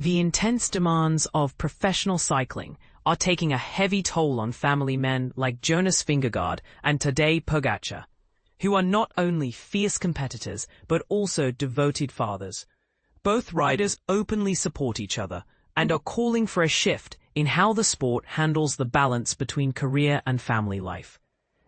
The intense demands of professional cycling are taking a heavy toll on family men like Jonas Vingegaard and Tadej Pogacar, who are not only fierce competitors but also devoted fathers. Both riders openly support each other and are calling for a shift in how the sport handles the balance between career and family life.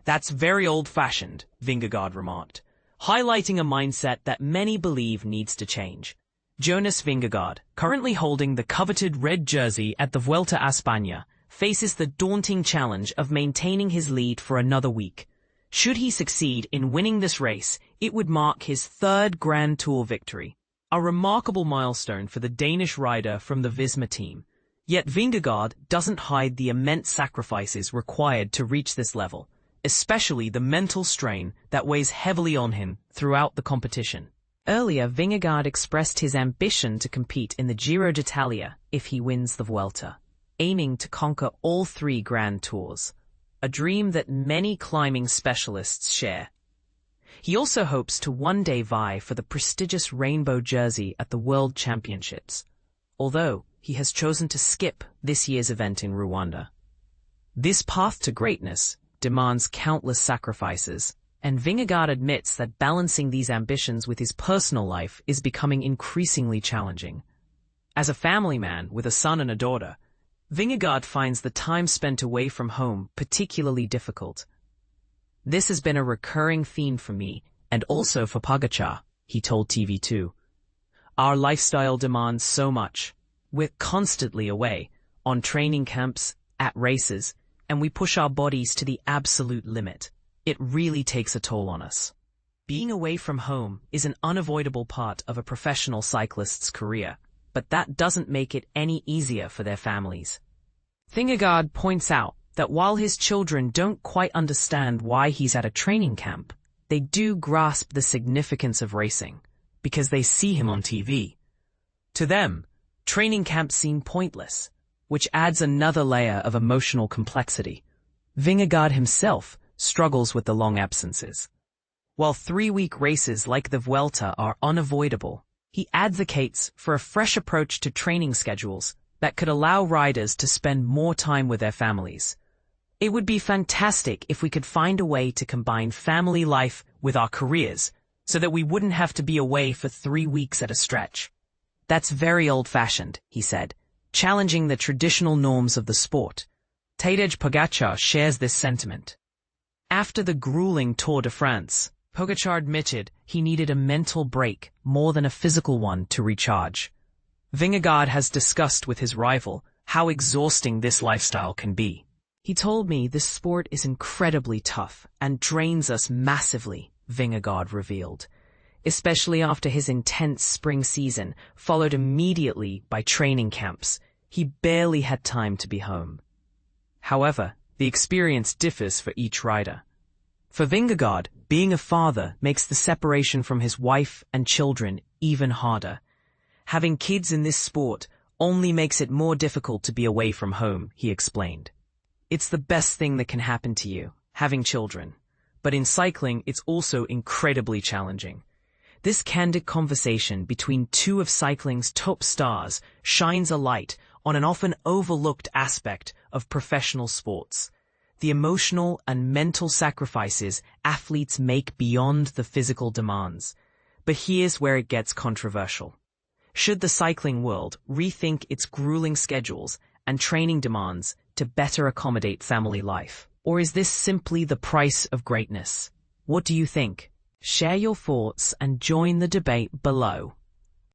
"That's very old-fashioned," Vingegaard remarked, highlighting a mindset that many believe needs to change. Jonas Vingegaard, currently holding the coveted red jersey at the Vuelta a España, faces the daunting challenge of maintaining his lead for another week. Should he succeed in winning this race, it would mark his third Grand Tour victory, a remarkable milestone for the Danish rider from the Visma team. Yet Vingegaard doesn't hide the immense sacrifices required to reach this level, especially the mental strain that weighs heavily on him throughout the competition. Earlier, Vingegaard expressed his ambition to compete in the Giro d'Italia if he wins the Vuelta, aiming to conquer all 3 Grand Tours, a dream that many climbing specialists share. He also hopes to one day vie for the prestigious rainbow jersey at the World Championships, although he has chosen to skip this year's event in Rwanda. This path to greatness demands countless sacrifices, and Vingegaard admits that balancing these ambitions with his personal life is becoming increasingly challenging. As a family man with a son and a daughter, Vingegaard finds the time spent away from home particularly difficult. "This has been a recurring theme for me, and also for Pogacar," he told TV2. "Our lifestyle demands so much. We're constantly away, on training camps, at races, and we push our bodies to the absolute limit. It really takes a toll on us." Being away from home is an unavoidable part of a professional cyclist's career, but that doesn't make it any easier for their families. Vingegaard points out that while his children don't quite understand why he's at a training camp, they do grasp the significance of racing, because they see him on TV. To them, training camps seem pointless, which adds another layer of emotional complexity. Vingegaard himself struggles with the long absences. While 3-week races like the Vuelta are unavoidable, he advocates for a fresh approach to training schedules that could allow riders to spend more time with their families. "It would be fantastic if we could find a way to combine family life with our careers so that we wouldn't have to be away for 3 weeks at a stretch. That's very old-fashioned," he said, challenging the traditional norms of the sport. Tadej Pogacar shares this sentiment. After the grueling Tour de France, Pogacar admitted he needed a mental break more than a physical one to recharge. Vingegaard has discussed with his rival how exhausting this lifestyle can be. "He told me this sport is incredibly tough and drains us massively," Vingegaard revealed, especially after his intense spring season followed immediately by training camps. He barely had time to be home. However, the experience differs for each rider. For Vingegaard, being a father makes the separation from his wife and children even harder. "Having kids in this sport only makes it more difficult to be away from home," he explained. "It's the best thing that can happen to you, having children. But in cycling, it's also incredibly challenging." This candid conversation between 2 of cycling's top stars shines a light on an often overlooked aspect of professional sports: the emotional and mental sacrifices athletes make beyond the physical demands. But here's where it gets controversial. Should the cycling world rethink its grueling schedules and training demands to better accommodate family life? Or is this simply the price of greatness? What do you think? Share your thoughts and join the debate below.